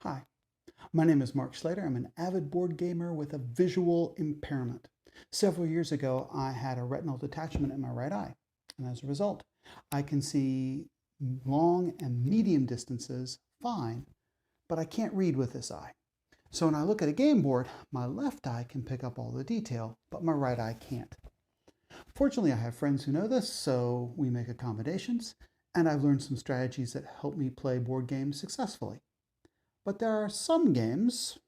Hi, my name is Mark Slater. I'm an avid board gamer with a visual impairment. Several years ago, I had a retinal detachment in my right eye, and as a result, I can see long and medium distances fine, but I can't read with this eye. So when I look at a game board, my left eye can pick up all the detail, but my right eye can't. Fortunately, I have friends who know this, so we make accommodations, and I've learned some strategies that help me play board games successfully. But there are some games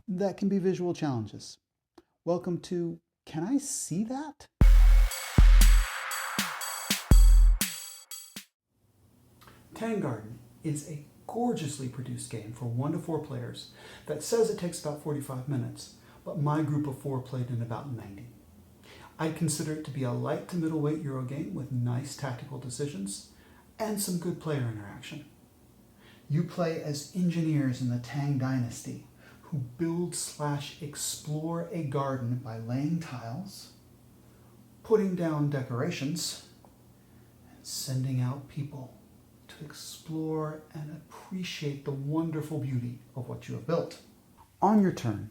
that can be visual challenges. Welcome to Can I See That? Tang Garden is a gorgeously produced game for 1 to 4 players that says it takes about 45 minutes, but my group of 4 played in about 90. I'd consider it to be a light to middleweight Euro game with nice tactical decisions and some good player interaction. You play as engineers in the Tang Dynasty who build/explore a garden by laying tiles, putting down decorations, and sending out people to explore and appreciate the wonderful beauty of what you have built. On your turn,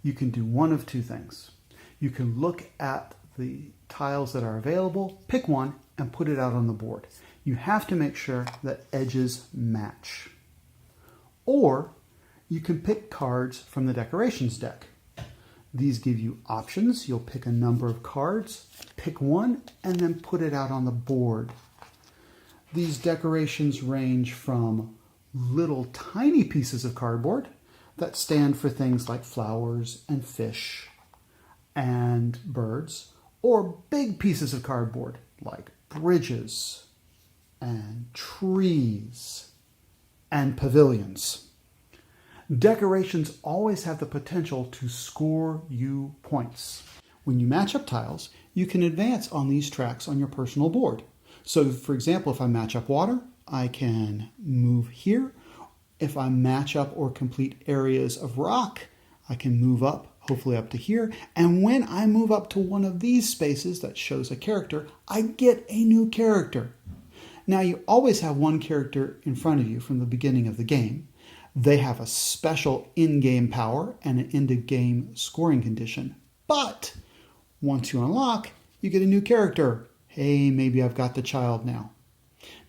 you can do one of two things. You can look at the tiles that are available, pick one, and put it out on the board. You have to make sure that edges match. Or you can pick cards from the decorations deck. These give you options. You'll pick a number of cards, pick one, and then put it out on the board. These decorations range from little tiny pieces of cardboard that stand for things like flowers and fish and birds, or big pieces of cardboard like bridges and trees and pavilions. Decorations always have the potential to score you points. When you match up tiles, you can advance on these tracks on your personal board. So for example, if I match up water, I can move here. If I match up or complete areas of rock, I can move up, hopefully up to here. And when I move up to one of these spaces that shows a character, I get a new character. Now you always have one character in front of you from the beginning of the game. They have a special in-game power and an end-of-game scoring condition. But once you unlock, you get a new character. Hey, maybe I've got the child now.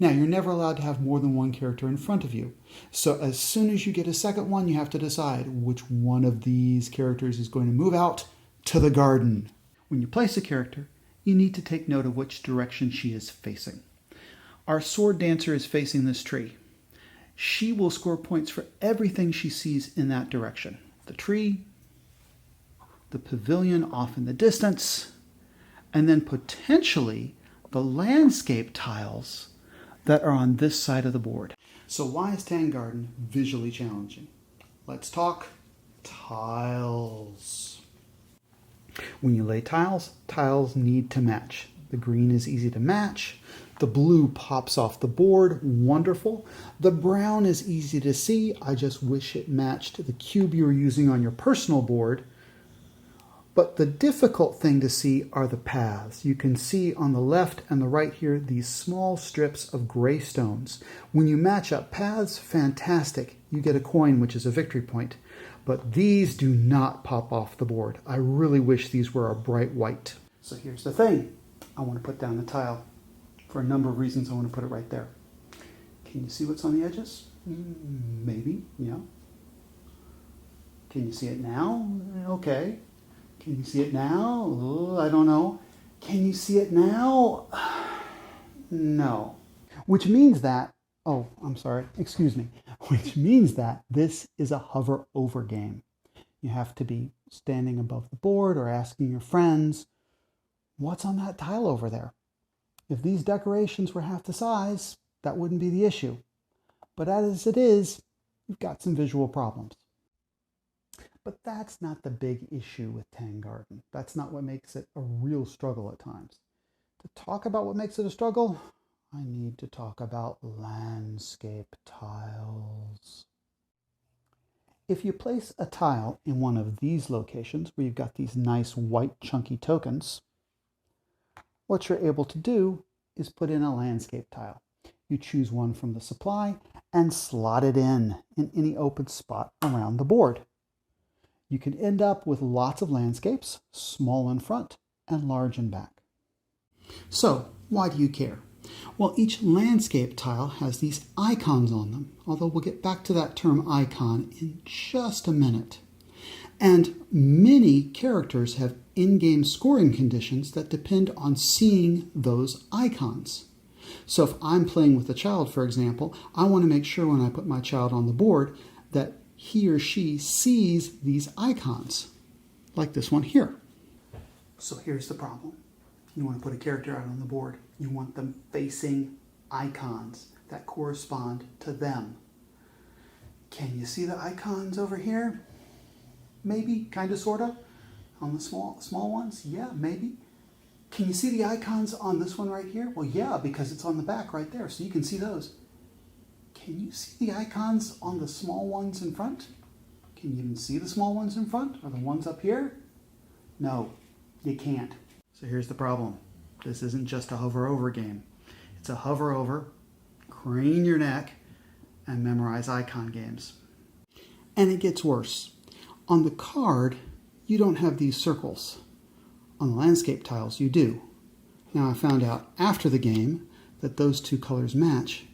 Now, you're never allowed to have more than one character in front of you. So as soon as you get a second one, you have to decide which one of these characters is going to move out to the garden. When you place a character, you need to take note of which direction she is facing. Our sword dancer is facing this tree. She will score points for everything she sees in that direction. The tree, the pavilion off in the distance, and then potentially the landscape tiles that are on this side of the board. So why is Tang Garden visually challenging? Let's talk tiles. When you lay tiles, tiles need to match. The green is easy to match. The blue pops off the board, wonderful. The brown is easy to see. I just wish it matched the cube you were using on your personal board. But the difficult thing to see are the paths. You can see on the left and the right here these small strips of gray stones. When you match up paths, fantastic. You get a coin, which is a victory point. But these do not pop off the board. I really wish these were a bright white. So here's the thing. I want to put down the tile. For a number of reasons, I want to put it right there. Can you see what's on the edges? Maybe, yeah. Can you see it now? Okay. Can you see it now? Oh, I don't know. Can you see it now? No. Which means that, which means that this is a hover over game. You have to be standing above the board or asking your friends, what's on that tile over there? If these decorations were half the size, that wouldn't be the issue. But as it is, you've got some visual problems. But that's not the big issue with Tang Garden. That's not what makes it a real struggle at times. To talk about what makes it a struggle, I need to talk about landscape tiles. If you place a tile in one of these locations where you've got these nice white chunky tokens, what you're able to do is put in a landscape tile. You choose one from the supply and slot it in any open spot around the board. You can end up with lots of landscapes, small in front and large in back. So, why do you care? Well, each landscape tile has these icons on them, although we'll get back to that term icon in just a minute. And many characters have in-game scoring conditions that depend on seeing those icons. So if I'm playing with a child, for example, I want to make sure when I put my child on the board that he or she sees these icons, like this one here. So here's the problem. You want to put a character out on the board. You want them facing icons that correspond to them. Can you see the icons over here? Maybe, kind of, sort of. On the small ones? Yeah, maybe. Can you see the icons on this one right here? Well, yeah, because it's on the back right there, so you can see those. Can you see the icons on the small ones in front? Can you even see the small ones in front? Or the ones up here? No, you can't. So here's the problem. This isn't just a hover over game. It's a hover over, crane your neck, and memorize icon games. And it gets worse. On the card, you don't have these circles. On the landscape tiles, you do. Now, I found out after the game that those two colors match,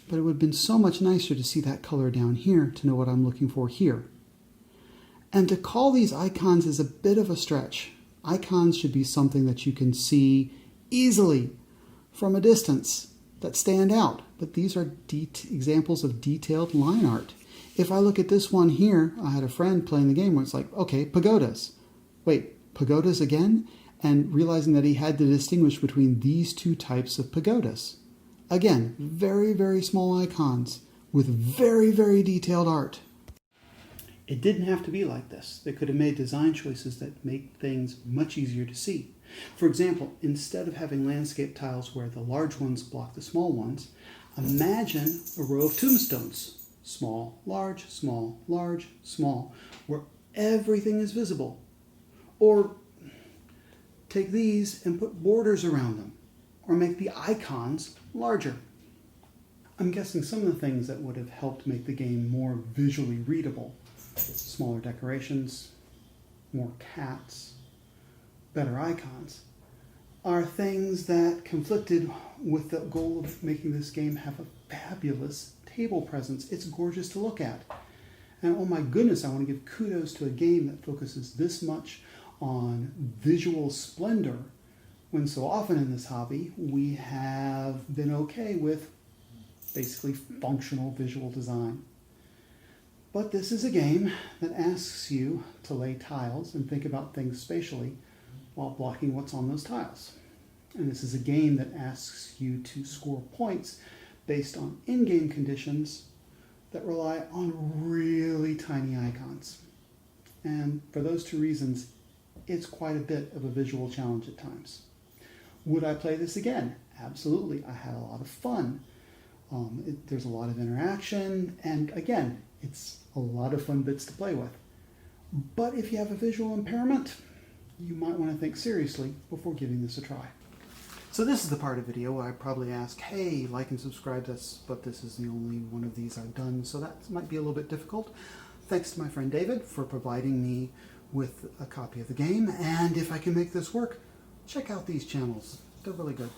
but it would have been so much nicer to see that color down here to know what I'm looking for here. And to call these icons is a bit of a stretch. Icons should be something that you can see easily from a distance that stand out, but these are examples of detailed line art. If I look at this one here, I had a friend playing the game where it's like, okay, pagodas. Wait, pagodas again? And realizing that he had to distinguish between these two types of pagodas. Again, very, very small icons with very, very detailed art. It didn't have to be like this. They could have made design choices that make things much easier to see. For example, instead of having landscape tiles where the large ones block the small ones, imagine a row of tombstones. Small, large, small, large, small, where everything is visible. Or take these and put borders around them, or make the icons larger. I'm guessing some of the things that would have helped make the game more visually readable: smaller decorations, more cats, better icons, are things that conflicted with the goal of making this game have a fabulous table presence. It's gorgeous to look at. And oh my goodness, I want to give kudos to a game that focuses this much on visual splendor, when so often in this hobby we have been okay with basically functional visual design. But this is a game that asks you to lay tiles and think about things spatially while blocking what's on those tiles. And this is a game that asks you to score points based on in-game conditions that rely on really tiny icons. And for those two reasons, it's quite a bit of a visual challenge at times. Would I play this again? Absolutely. I had a lot of fun. There's a lot of interaction, and again, it's a lot of fun bits to play with. But if you have a visual impairment, you might want to think seriously before giving this a try. So this is the part of the video where I probably ask, hey, like and subscribe, but this is the only one of these I've done, so that might be a little bit difficult. Thanks to my friend David for providing me with a copy of the game, and if I can make this work, check out these channels. They're really good.